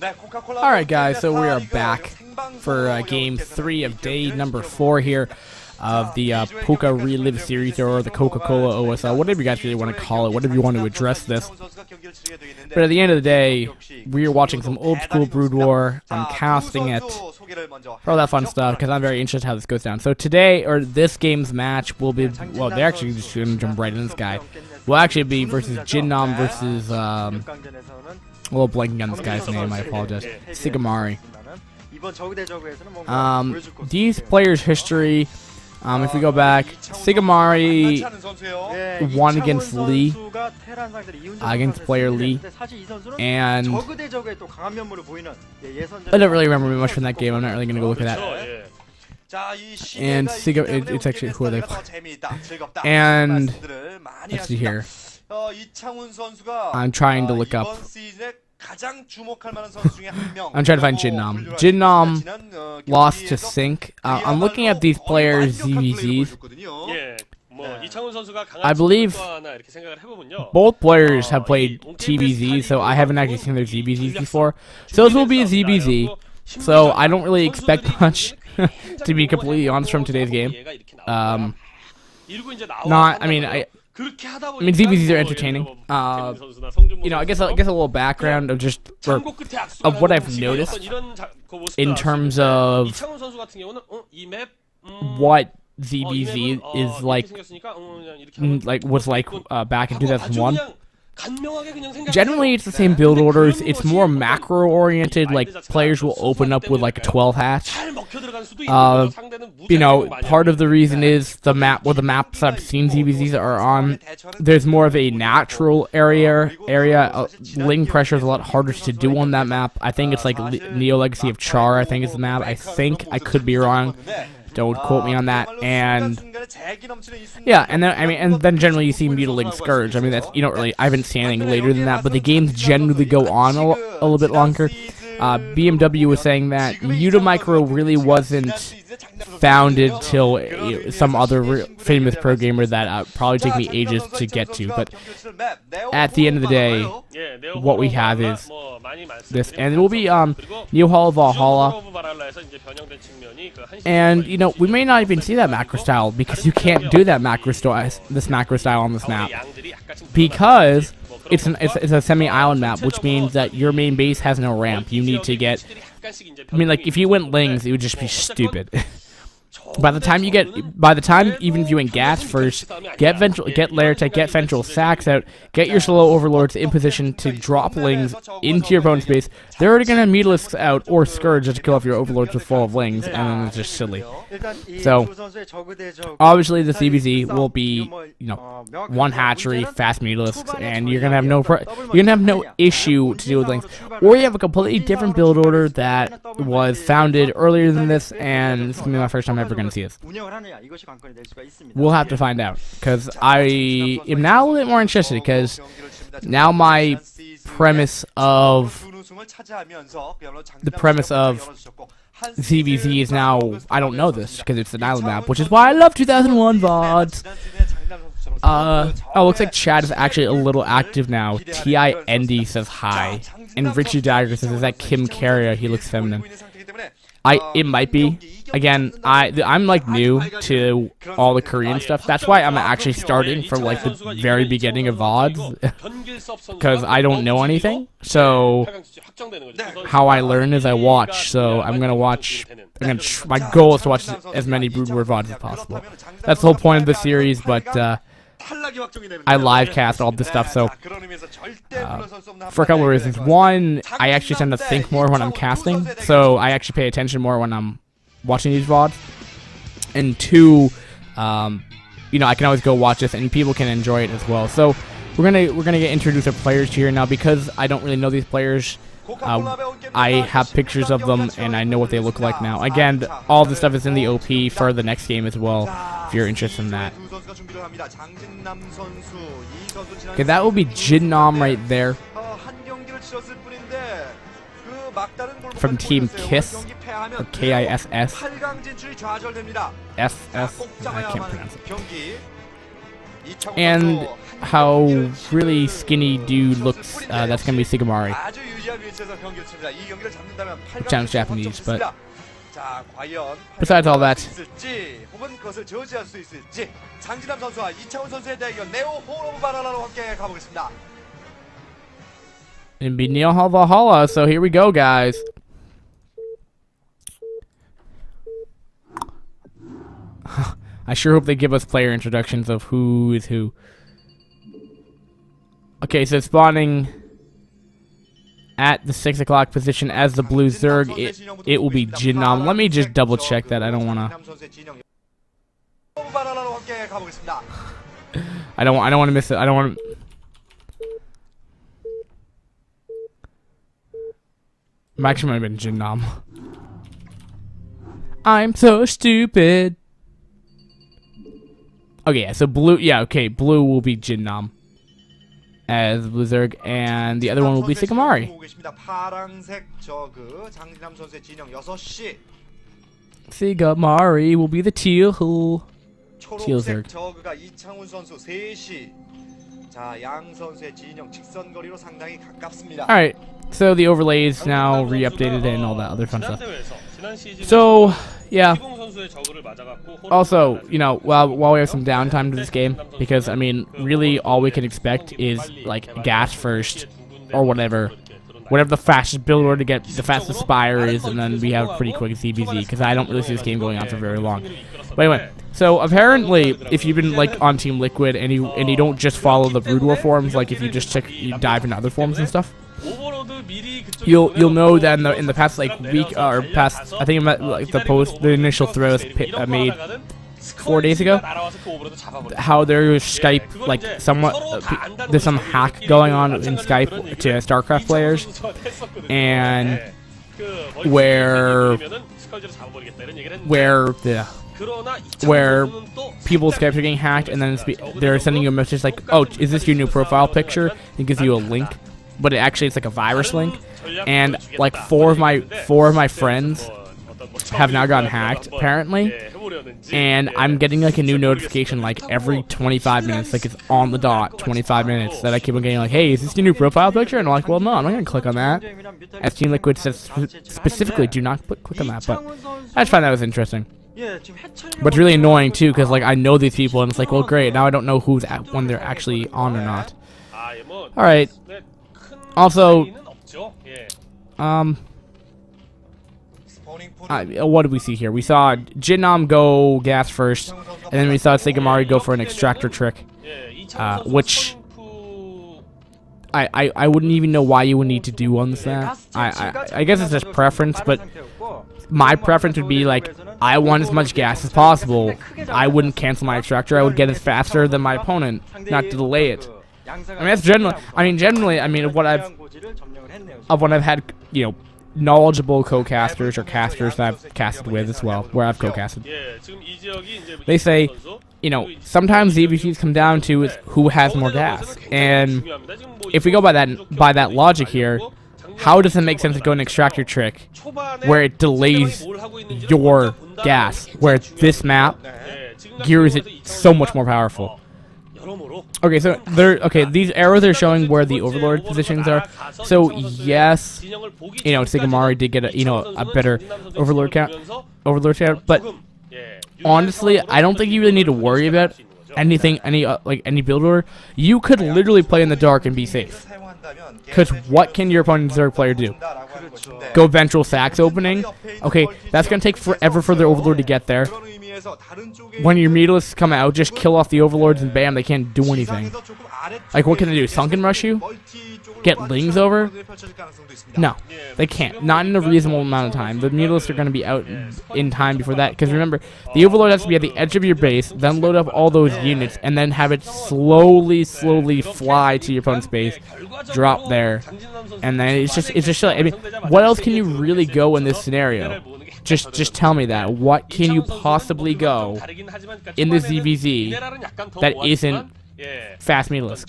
Alright guys, so we are back for game 3 of day number 4 here of the Puka Relive series, or the Coca-Cola OSL, whatever you guys really want to call it, whatever you want to address this. But at the end of the day, we are watching some old school Brood War. I'm casting it, all that fun stuff, because I'm very interested how this goes down. So today, or this game's match will be, well, they're actually just going to jump right in this guy. Will actually be versus JinNam versus, a little blanking on this guy's name, I apologize. Sigamari. These players' history, if we go back, Sigamari won against Lee, against player Lee, and I don't really remember much from that game. I'm not really going to go look at that. And it's actually who are they playing? And let's see here. I'm trying to look up. I'm trying to find JinNam. JinNam lost to Sync. I'm looking at these players' ZVZs. I believe both players have played TVZs, so I haven't actually seen their ZVZs before. So this will be a ZVZ, so I don't really expect much, to be completely honest, from today's game. I mean, ZVZs are entertaining. You know, I guess a little background of just of what I've noticed in terms of what ZVZ is was like back in 2001. Generally, it's the same build orders. It's more macro oriented. Like, players will open up with like a 12 hatch. You know, part of the reason is the map, the maps I've seen ZVZs are on, there's more of a natural area. Ling pressure is a lot harder to do on that map. I think it's like Neo Legacy of Char, I think is the map. I think, I could be wrong. Don't quote me on that. And yeah, and then generally you see Mutilating Scourge. I mean, that's, you don't really, I haven't seen anything later than that, but the games generally go on a little bit longer. BMW was saying that Mutamicro really wasn't founded till some other famous pro gamer that probably take me ages to get to. But at the end of the day, what we have is this, and it will be New Hall of Vallhala. And you know, we may not even see that macro style, because you can't do that macro style, on this map, because it's a semi-island map, which means that your main base has no ramp. You need to get, I mean, like, if you went Lings, it would just be stupid. By the time even if you went gas first, get Lair Tech, get Ventral Sacks out, get your slow overlords in position to drop Lings into your opponent's base, they're already gonna Mutalisk out or Scourge just to kill off your overlords with full of Lings, and then it's just silly. So obviously the CBZ will be, you know, one hatchery, fast Mutalisks, and you're gonna have no issue to deal with Lings. Or you have a completely different build order that was founded earlier than this, and this is gonna be my first time ever gonna see this. We'll have to find out, because I am now a little bit more interested, because now my premise of ZVZ is now, I don't know this, because it's an island map, which is why I love 2001 VODs. Oh, looks like chat is actually a little active now. TIND says hi, and Richie Dagger says, is that Kim Carrier? He looks feminine. It might be. Again, I'm like new to all the Korean stuff. That's why I'm actually starting from like the very beginning of VODs, because I don't know anything. So how I learn is I watch. So I'm gonna watch. My goal is to watch as many Brood War VODs as possible. That's the whole point of the series. But I live cast all this stuff, so for a couple of reasons. One, I actually tend to think more when I'm casting, so I actually pay attention more when I'm watching these VODs. And two, you know, I can always go watch this, and people can enjoy it as well. So we're gonna get introduced to players here now, because I don't really know these players. I have pictures of them, and I know what they look like now. Again, all this stuff is in the OP for the next game as well, if you're interested in that. Okay, that will be JinNam right there, from Team KISS, or KISS. SS, I can't pronounce it. And how really skinny dude looks. That's gonna be Sigamari. Which sounds Japanese, but besides all that, it'd be Vallhala. So here we go, guys. I sure hope they give us player introductions of who is who. Okay, so spawning at the 6 o'clock position as the blue Zerg, it will be JinNam. Let me just double check that. I don't wanna. I don't want to miss it. I don't want to. Actually, might have been JinNam. I'm so stupid. Okay, yeah, so blue, yeah, okay, blue will be JinNam as Blue Zerg, and the other one will be Sigamari. Sigamari will be the teal Zerg. Alright, so the overlays now re-updated and all that other fun stuff. So, yeah. Also, you know, while we have some downtime to this game, because, I mean, really all we can expect is, like, gas first, or whatever. Whatever the fastest build order to get the fastest spire is, and then we have a pretty quick ZBZ, because I don't really see this game going on for very long. But anyway, so apparently, if you've been, like, on Team Liquid, and you don't just follow the Brood War forums, like, if you just you dive into other forums and stuff, you'll know that in the past like week or past, I think like the initial throws made 4 days ago, how there's Skype, like somewhat there's some hack going on in Skype to StarCraft players, and where people's Skypes are getting hacked, and then they're sending you a message like, oh, is this your new profile picture? It gives you a link, but it's like a virus link, and like four of my friends have now gotten hacked apparently, and I'm getting like a new notification like every 25 minutes, like it's on the dot 25 minutes, that I keep on getting like, hey, is this your new profile picture? And I'm like, well, no, I'm not gonna click on that. As Team Liquid says specifically, do not click on that. But I just find that was interesting. But it's really annoying too, because like I know these people, and it's like, well, great, now I don't know who's when they're actually on or not. All right. Also, what did we see here? We saw JinNam go gas first, and then we saw Sigamari go for an extractor trick, which I wouldn't even know why you would need to do on that. I guess it's just preference, but my preference would be like, I want as much gas as possible. I wouldn't cancel my extractor. I would get it faster than my opponent, not to delay it. I mean, that's generally, of what I've had, you know, knowledgeable co-casters or casters that I've casted with as well, where I've co-casted. They say, you know, sometimes the EVPs come down to is who has more gas, and if we go by that logic here, how does it make sense to go an extractor trick where it delays your gas, where this map gears it so much more powerful? Okay, so these arrows are showing where the overlord positions are. So yes, you know, Sigamari did get a better overlord count, but honestly, I don't think you really need to worry about anything, any build order. You could literally play in the dark and be safe. Because what can your opponent's Zerg player do? Go ventral sax opening? Okay, that's gonna take forever for the overlord to get there. When your meterlists come out, just kill off the overlords and bam, they can't do anything. Like, what can they do? Sunken rush you? Get lings over? No, they can't. Not in a reasonable amount of time. The meterlists are going to be out in time before that. Because remember, the overlord has to be at the edge of your base, then load up all those units, and then have it slowly fly to your opponent's base, drop there, and then it's just like, I mean, what else can you really go in this scenario? Just tell me that. What can you possibly go in the ZBZ that isn't fast meterless?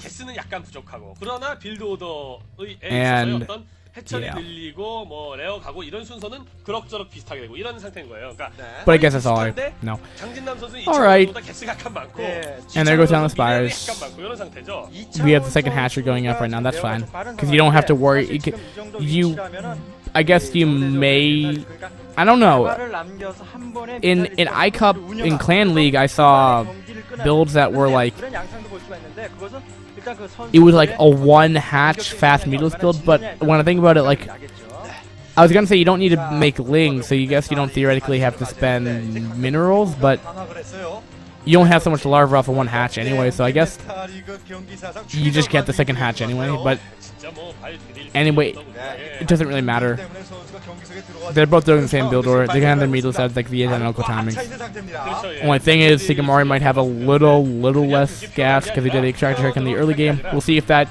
And 해처리 늘리고 뭐 레어 가고 이런 순서는 그럭저럭 비슷하게 되고 이런 상태인 거예요. 그러니까 But I guess that's all I know. 장진남 선수는 Alright. 개수가 약간 많고 And there goes down the spires. 약간 많고 이런 상태죠. We have the second hatchery going up right now. That's fine. Because you don't have to worry. I guess you may... I don't know. In iCup, in Clan League, I saw builds that were like... It was like a one hatch fast meatless build, but when I think about it, like... I was gonna say you don't need to make lings, so you guess you don't theoretically have to spend minerals, but... You don't have so much larva off of one hatch anyway, so I guess you just get the second hatch anyway, but anyway, it doesn't really matter. They're both doing the same build order. They're gonna have their meatless ads like the identical timings. Only thing is, Sigamari might have a little less gas because he did the extractor trick in the early game. We'll see if that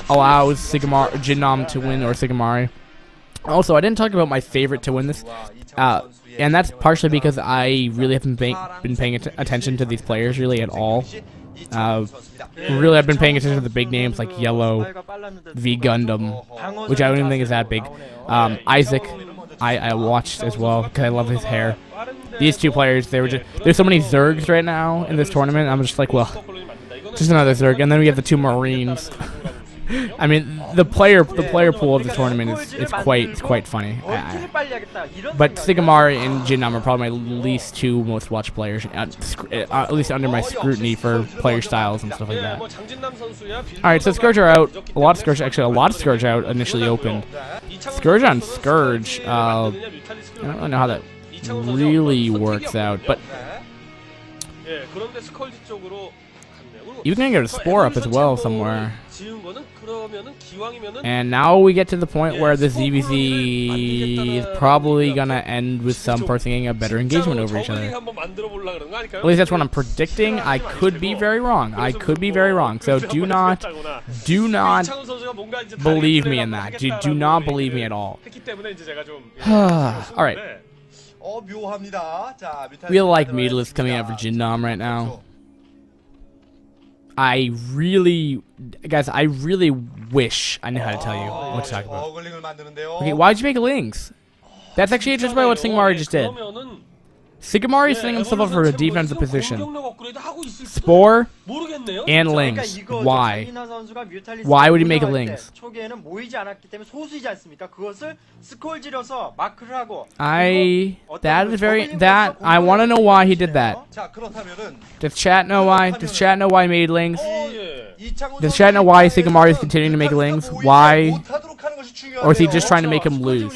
allows JinNam to win or Sigamari. Also, I didn't talk about my favorite to win this. And that's partially because I really haven't been paying attention to these players really at all. Really, I've been paying attention to the big names like Yellow, V Gundam, which I don't even think is that big. Isaac, I watched as well because I love his hair. These two players, there's so many Zergs right now in this tournament. I'm just like, well, just another Zerg. And then we have the two Marines. I mean, the player pool of the tournament is quite funny. But Sigamari and JinNam are probably my least two most watched players, at least under my scrutiny for player styles and stuff like that. Alright, so Scourge are out. A lot of Scourge out initially opened. Scourge on Scourge, I don't know how that really works out, but you can get a Spore up as well somewhere. And now we get to the point where the ZVZ is probably gonna end with some person getting a better engagement over each other. At least that's what I'm predicting. I could be very wrong. So do not believe me in that. Do not believe me at all. Alright. We like meatless coming out for JinNam right now. Guys, I really wish I knew how to tell you what to talk about. Okay, why'd you make lings? That's actually just by what Sigamari just did. Sigamari is setting himself up for a defensive position. Spore and lings. Why? Why would he make lings? I want to know why he did that. Does chat know why? Does chat know why he made lings? Does chat know why Sigamari is continuing to make lings? Why? Or is he just trying to make him lose?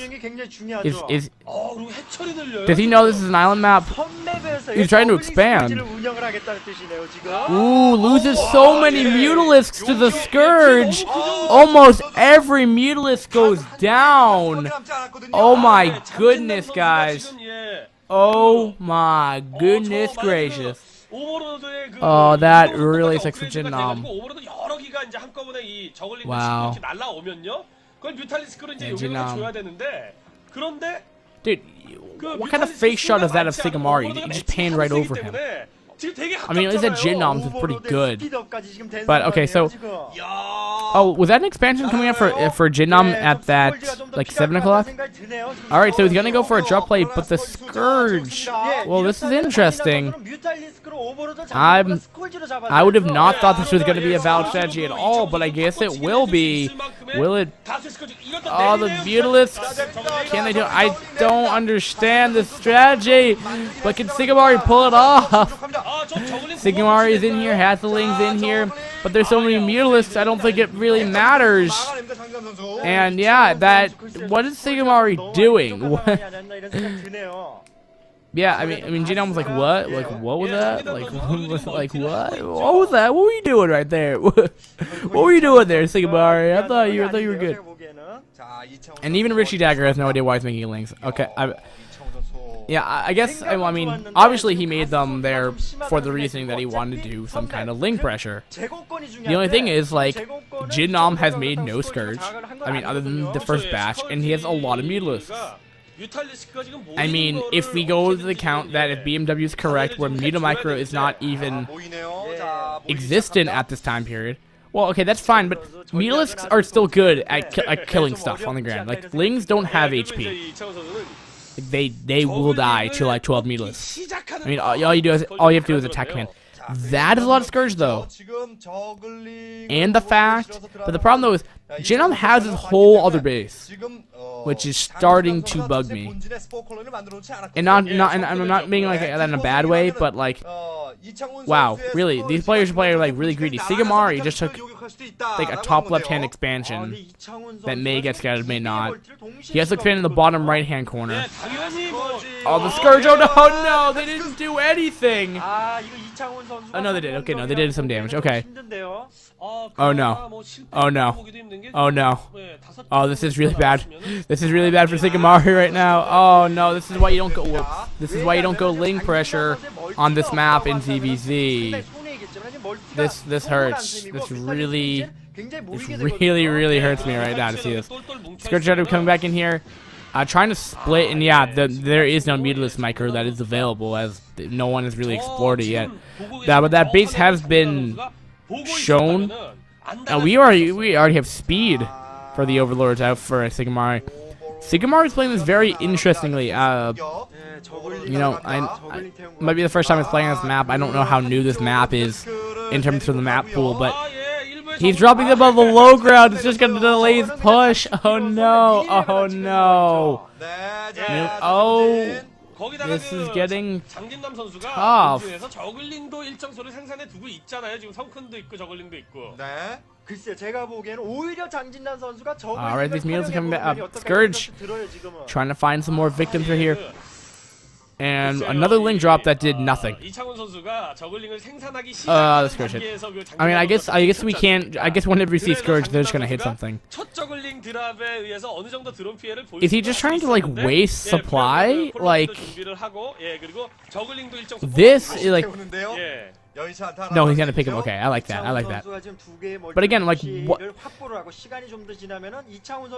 Does he know this is an island map? He's trying to expand. Ooh, loses so many Mutalisks to the Scourge. Almost every Mutalisk goes down. Oh my goodness, guys. Oh my goodness gracious. Oh, that really sucks for JinNam. Wow. Dude, what kind of face shot is that of Sigamari? You just panned right over him. I mean, at least that JinNam is pretty good. But, okay, so... Oh, was that an expansion coming up for JinNam at that, like, 7 o'clock? Alright, so he's gonna go for a drop play, but the Scourge... Well, this is interesting. I would have not thought this was gonna be a valid strategy at all, but I guess it will be. Will it... Oh, the Mutalisks... Can they do it? I don't understand this strategy, but can Sigamari pull it off? Sigamari is in here, Hathaling's in here, but there's so many Mutalisks, I don't think it really matters. And yeah, what is Sigamari doing? Yeah, I mean, JinNam was like, what? Like, what was that? Like what? What was that? What were you doing right there? What were you doing there, Sigamari? I thought you were good. And even Richie Dagger has no idea why he's making links. Okay, yeah, I guess, I mean, obviously he made them there for the reasoning that he wanted to do some kind of link pressure. The only thing is, like, JinNam has made no Scourge, I mean, other than the first batch, and he has a lot of Mutalisks. I mean, if we go to the count that if BMW is correct, where Mutamicro is not even existent at this time period, Well, okay, that's fine, but Mealisks are still good at killing stuff on the ground. Like, Lings don't have HP. Like, they will die to like 12 Mealisks. I mean, all you have to do is attack command. That is a lot of Scourge, though. And the fact, but the problem though is JinNam has his whole other base, which is starting to bug me. And and I'm not being like that in a bad way, but like, wow, really, these players are like really greedy. Sigamari just took like a top left-hand expansion that may get scouted, may not. He has to expand in the bottom right-hand corner. Oh, the Scourge! Oh no, they didn't do anything. Oh no, they did. Okay, no, they did some damage. Okay. Oh no. Oh no. Oh no. Oh, this is really bad. This is really bad for Sigamari right now. Oh no, this is why you don't go. Whoops. This is why you don't go Ling pressure on this map in ZVZ. This hurts. This really hurts me right now to see this. Scourge Shadow coming back in here. Trying to split, and yeah, there is no Meatless micro that is available, as no one has really explored it yet. But that base has been shown. We already have speed for the Overlords out for Sigamari. Sigamari is playing this very interestingly. You know, I might be the first time he's playing this map. I don't know how new this map is in terms of the map pool, but he's dropping them on the low ground. It's just going to delay his push. Oh no. Oh no. Oh. This is getting tough. Alright, these Meals are coming back up. Scourge trying to find some more victims right here. And another Ling drop that did nothing. The Scourge hit. I mean, I guess we can't. I guess whenever we see Scourge, they're just gonna hit something. Is he just trying to like waste supply? Like this is like. No, he's gonna pick him. Okay, I like that. I like that. But again, like what?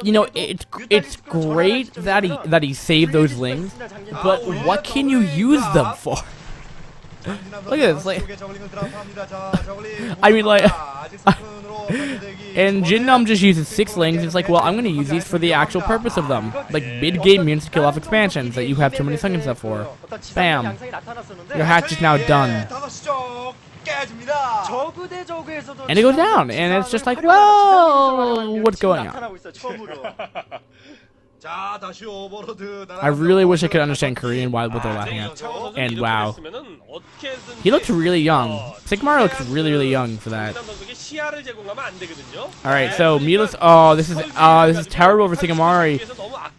You know, it's great that he saved those Lings, but what can you use them for? Look at this. Like, I mean, like, and JinNam just uses 6 Lings. It's like, well, I'm gonna use these for the actual purpose of them, like mid-game units to kill off expansions that you have too many seconds up for. Bam! Your hatch is now done. And it goes down, and it's just like, whoa, what's going on? I really wish I could understand Korean what they're laughing at. And wow, he looks really young. Sigamari looks really young for that. All right, so Meatless. Oh, this is terrible for Sigamari.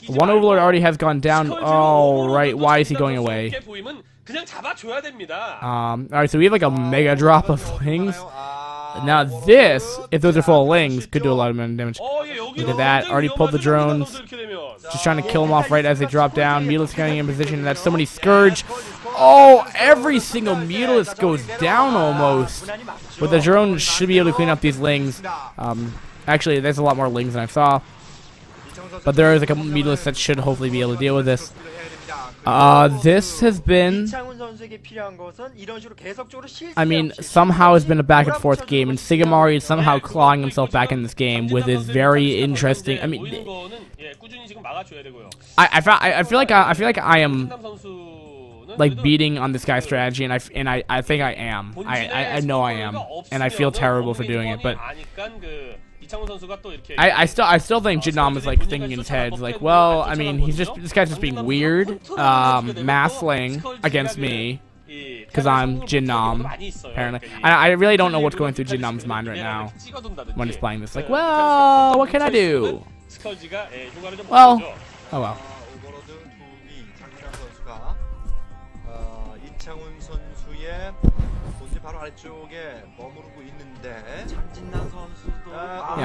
One Overlord already has gone down. Oh, right. Why is he going away? All right, so we have like a mega drop of Lings. Now this, if those are full of Lings, could do a lot of damage. Look at that. Already pulled the drones. Just trying to kill them off right as they drop down. Meatless getting in position. That's so many Scourge. Oh, every single Meatless goes down almost. But the drone should be able to clean up these Lings. Actually, there's a lot more Lings than I saw. But there is like a Meatless that should hopefully be able to deal with this. This has been, I mean, somehow it's been a back and forth game, and Sigamari is somehow clawing himself back in this game with his very interesting. I mean, I feel like I am like beating on this guy's strategy, and I think I am. I know I am, and I feel terrible for doing it, but. I still think JinNam is like thinking in his head, like, well, I mean, this guy's just being weird, massling against me, because I'm JinNam, apparently. I really don't know what's going through JinNam's mind right now when he's playing this. Like, well, what can I do? Well, oh well. Yeah,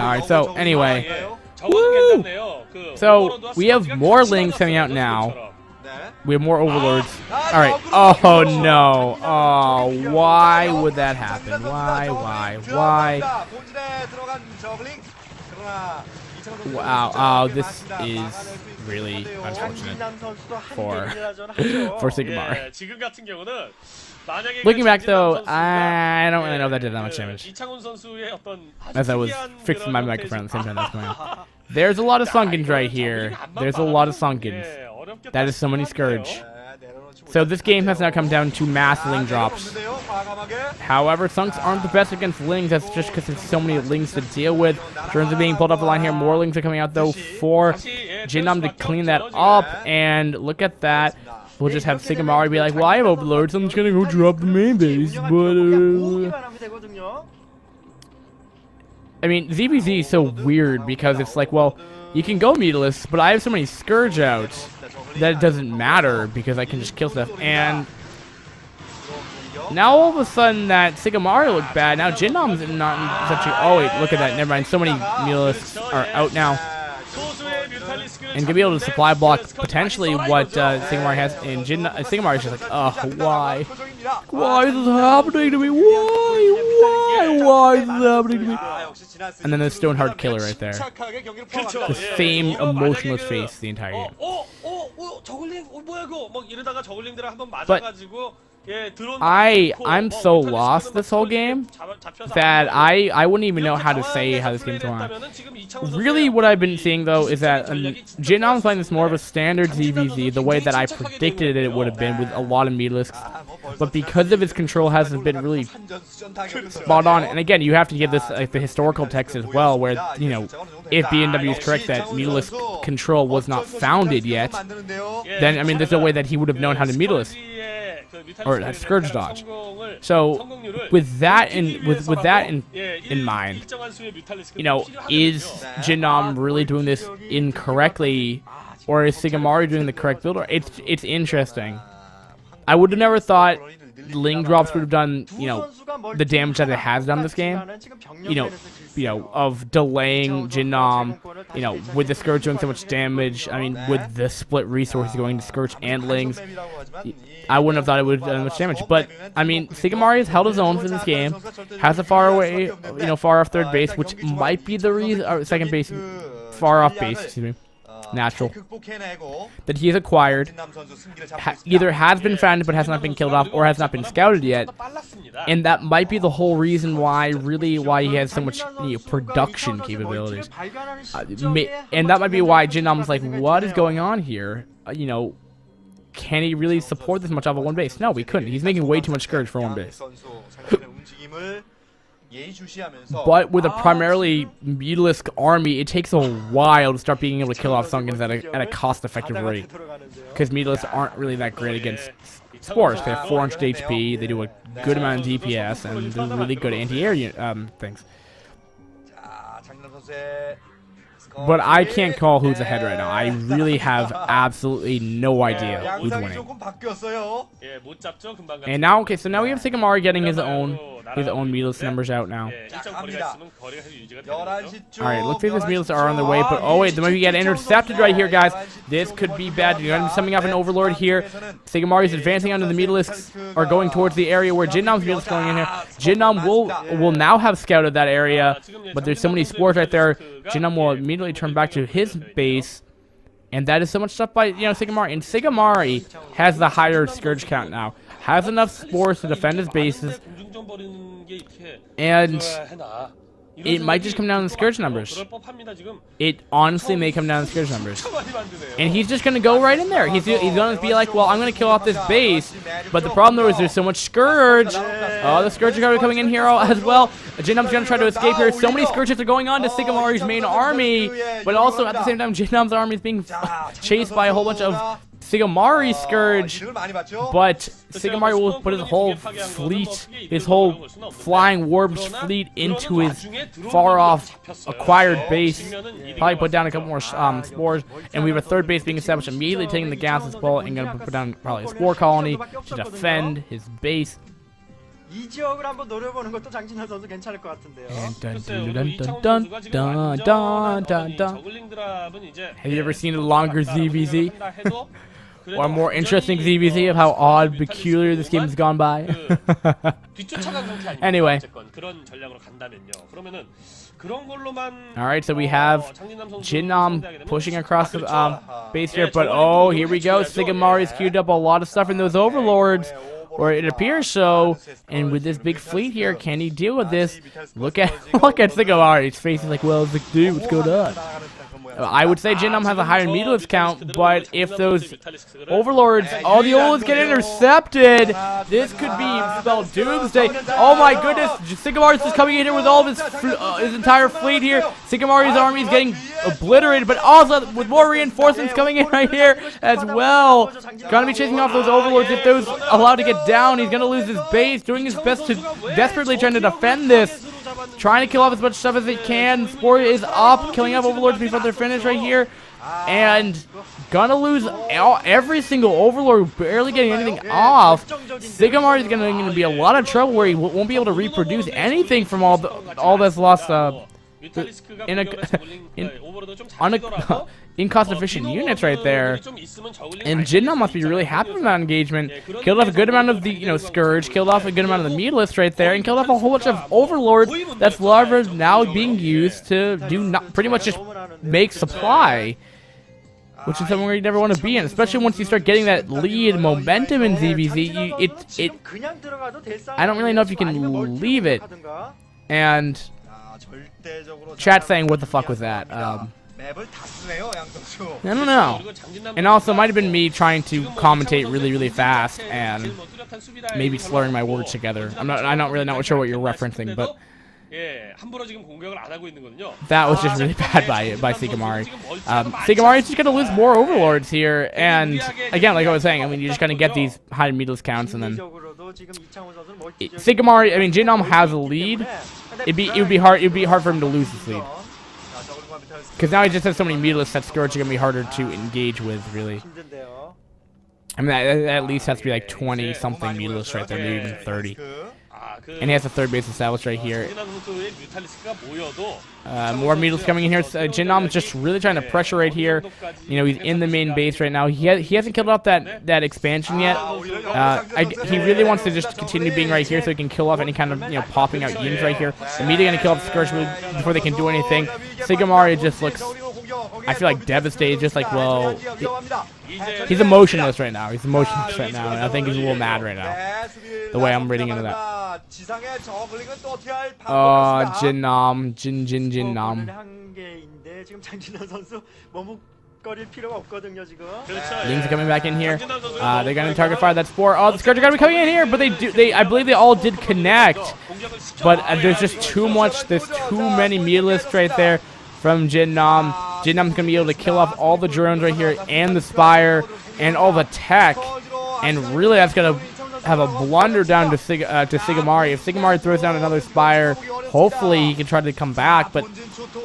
alright, so anyway. Woo! So we have more Lings coming out now. We have more Overlords. Alright. Oh no. Oh, why would that happen? Why? Wow. Oh, this is really unfortunate for Sigamari. 예, 지금 같은 경우는 만약에 Looking back though, 진남 선수가, I don't really know if that did that much damage. 이창훈 선수의 어떤 As I was 특이한 fixing my 그런 microphone at the same time that was 페이지. going on. There's a lot of Sunkens right here. There's a lot of Sunkens. 예, 어렵게 That is so many 따지긴 Scourge. 하네요. So this game has now come down to mass Ling drops. However, Sunks aren't the best against Lings. That's just because there's so many Lings to deal with. In terms of being pulled off the line here, more Lings are coming out though for JinNam to clean that up. And look at that. We'll just have Sigamari be like, well, I have Overlord, so I'm just going to go drop the main base. But, I mean, ZBZ is so weird because it's like, well, you can go meatless, but I have so many Scourge out that it doesn't matter because I can just kill stuff. And now all of a sudden that Sigamari looked bad. Now JinNam's not such a... Oh wait, look at that. Never mind. So many meatless are out now. And gonna be able to supply block potentially what Sigamari has. And Sigamari is just like, oh, why? Why is this happening to me? Why is this happening to me? And then the Stoneheart killer right there. The same emotionless face the entire game. But I'm so lost this whole game that I wouldn't even know how to say how this game's going on. Really, what I've been seeing though is that JinNam's playing this more of a standard ZVZ, the way that I predicted it would have been with a lot of meatlisks. But because of its control hasn't been really spot on, and again, you have to give this like the historical text as well, where you know if BNW is correct that meatless control was not founded yet, then I mean there's no way that he would have known how to meatless or that Scourge dodge. So with that in mind, you know, is JinNam really doing this incorrectly, or is Sigamari doing the correct build? It's interesting. I would have never thought Ling drops would have done, you know, the damage that it has done this game. You know, of delaying JinNam, you know, with the Scourge doing so much damage. I mean, with the split resources going to Scourge and Lings, I wouldn't have thought it would have done much damage. But I mean, Sigamari has held his own for this game. Has a far off third base, which might be the reason, or second base, far off base. Excuse me. Natural that he has acquired either has been founded but has not been killed off or has not been scouted yet, and that might be the whole reason why he has so much production capabilities, and that might be why JinNam's like, what is going on here? You know, can he really support this much off of one base? No, we couldn't. He's making way too much Scourge for one base. But with a primarily meatless army, it takes a while to start being able to kill off Sunkens at a cost-effective rate. Because meatless aren't really that great against Spores. They have 400 HP, they do a good amount of DPS, and they're really good anti-air things. But I can't call who's ahead right now. I really have absolutely no idea who's winning. And now, okay, so now we have Sigamari getting his own meatless numbers out now. Alright, looks like these meatless are on their way, but oh wait, they might get intercepted right here, guys. This could be bad. You're going to be summing up an Overlord here. Sigamari is advancing onto the meatless, or going towards the area where JinNam's meatless going in here. JinNam will now have scouted that area, but there's so many spores right there. JinNam will immediately turn back to his base. And that is so much stuff by, Sigamari. And Sigamari has the higher Scourge count now. Has enough spores to defend his bases. And it might just come down to Scourge numbers. It honestly may come down to Scourge numbers. And he's just going to go right in there. He's going to be like, well, I'm going to kill off this base. But the problem, though, is there's so much Scourge. Oh, the Scourge are coming in here as well. JinNam's going to try to escape here. So many Scourges are going on to Sigamari's main army. But also, at the same time, JinNam's army is being chased by a whole bunch of Sigamari Scourge, but Sigamari will put his whole fleet, his whole flying warp fleet into his far-off acquired base. Probably put down a couple more spores, and we have a third base being established, immediately taking the gases ball and going to put down probably a spore colony to defend his base. Have you ever seen a longer ZVZ? or more interesting ZVZ of how odd, peculiar this game has gone by. Anyway. Alright, so we have JinNam pushing across the base here, but oh, here we go. Sigamari's queued up a lot of stuff in those overlords, or it appears so. And with this big fleet here, can he deal with this? Look at Sigamari's face. He's like, well, it's like, dude, what's going on? I would say JinNam has a higher meatless count, but if those overlords, all the overlords get intercepted, this could be spelled doomsday. Oh my goodness, Sigamari's just coming in here with all of his entire fleet here. Sigamari's army is getting obliterated, but also with more reinforcements coming in right here as well. Gonna be chasing off those overlords. If those allowed to get down, he's gonna lose his base, doing his best to desperately trying to defend this. Trying to kill off as much stuff as he can. Spore is up, killing off overlords before they're finished right here. And gonna lose every single overlord, barely getting anything off. Sigamari is gonna be a lot of trouble where he won't be able to reproduce anything from all that's lost incost-efficient units right there. And JinNam must be really happy with that engagement. Killed off a good amount of the Scourge, killed off a good amount of the Meatless right there, and killed off a whole bunch of overlords. That's larva now being used to do pretty much just make supply, which is somewhere you never want to be in, especially once you start getting that lead momentum in ZVZ. I don't really know if you can leave it. And chat saying, what the fuck was that? I don't know. And also, it might have been me trying to commentate really, really fast and maybe slurring my words together. I'm not really not sure what you're referencing, but that was just really bad by Sigamari. Sigamari is just going to lose more overlords here, and again, like I was saying, I mean, you're just going to get these high meatless counts, and then Sigamari, I mean, JinNam has a lead. It would be hard for him to lose this lead. Because now he just has so many meatless that Scourge are going to be harder to engage with, really. I mean, that at least has to be like 20-something meatless right there, maybe even 30. And he has a third base established right here. More meatless coming in here. JinNam is just really trying to pressure right here. You know, he's in the main base right now. He hasn't killed off that expansion yet. He really wants to just continue being right here so he can kill off any kind of popping out units right here. Immediately going to kill off Scourge before they can do anything. Sigamari just looks, I feel like, devastated. Just like, well, he's emotionless right now. He's emotionless right now, and I think he's a little mad right now. The way I'm reading into that. JinNam, JinNam. Lings are coming back in here. They're gonna target fire that Spore. Oh, the Scourge are gonna be coming in here, but I believe they all did connect. But there's just too much. There's too many meatless right there from JinNam. JinNam's gonna be able to kill off all the drones right here and the Spire and all the tech, and really that's gonna have a blunder down to Sigamari. If Sigamari throws down another Spire, hopefully he can try to come back. But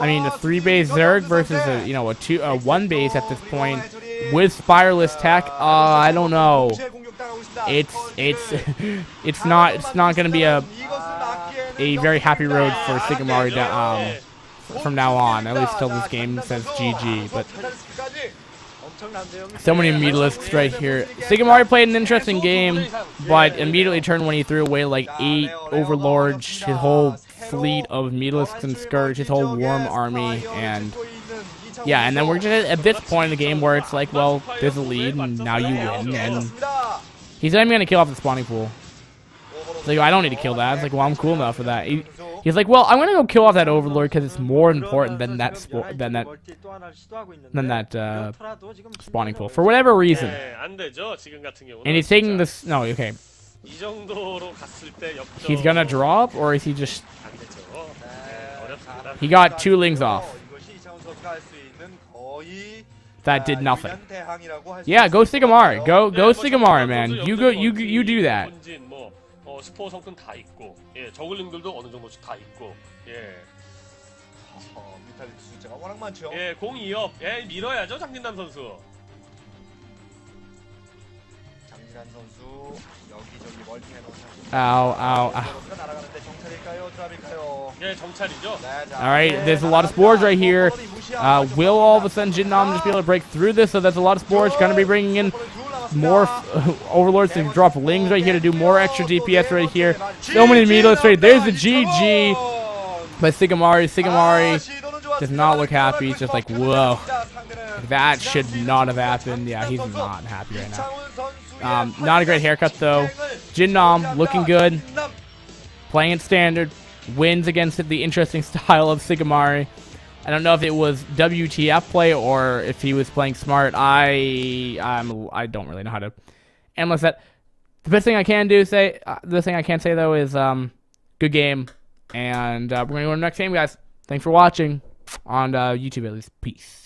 I mean, a 3-base Zerg versus a 1-base at this point with Spireless tech. I don't know. It's not gonna be a very happy road for Sigamari from now on. At least till this game says GG. But so many meatlists right here. Sigamari played an interesting game, but immediately turned when he threw away like 8 overlords, his whole fleet of meatlists and Scourge, his whole Worm army, and yeah, and then we're just at this point in the game where it's like, well, there's a lead, and now you win, and he's not even going to kill off the spawning pool. It's like, I don't need to kill that. It's like, well, I'm cool enough for that. He's like, well, I'm going to go kill off that overlord because it's more important than that spawning pool for whatever reason. And he's taking this. No, okay. He's gonna drop, or is he just? He got 2 lings off. That did nothing. Yeah, go Sigamari. Go Sigamari, man. You do that. 스포 성큰 다 있고, 예, 저글링들도 어느 정도씩 다 있고, 예. 뮤탈리스 숫자가 워낙 많죠. 예, 0-2업, 예, 밀어야죠, 장진남 선수. 장진남 선수 여기저기 멀티해놓은 Ow. 날아가는데 정찰일까요, 드랍일까요? 예, 정찰이죠. All right, there's a lot of spores right here. Will all of a sudden JinNam just be able to break through this? So that's a lot of spores. Gonna be bringing in more Overlords to drop Lings right here to do more extra DPS right here. So many meatless right. There's the GG by Sigamari. Sigamari does not look happy. He's just like, whoa. That should not have happened. Yeah, he's not happy right now. Not a great haircut, though. JinNam looking good. Playing it standard. Wins against the interesting style of Sigamari. I don't know if it was WTF play or if he was playing smart. I don't really know how to analyze that. The best thing I can say though is good game, and we're gonna go to the next game, guys. Thanks for watching on YouTube at least. Peace.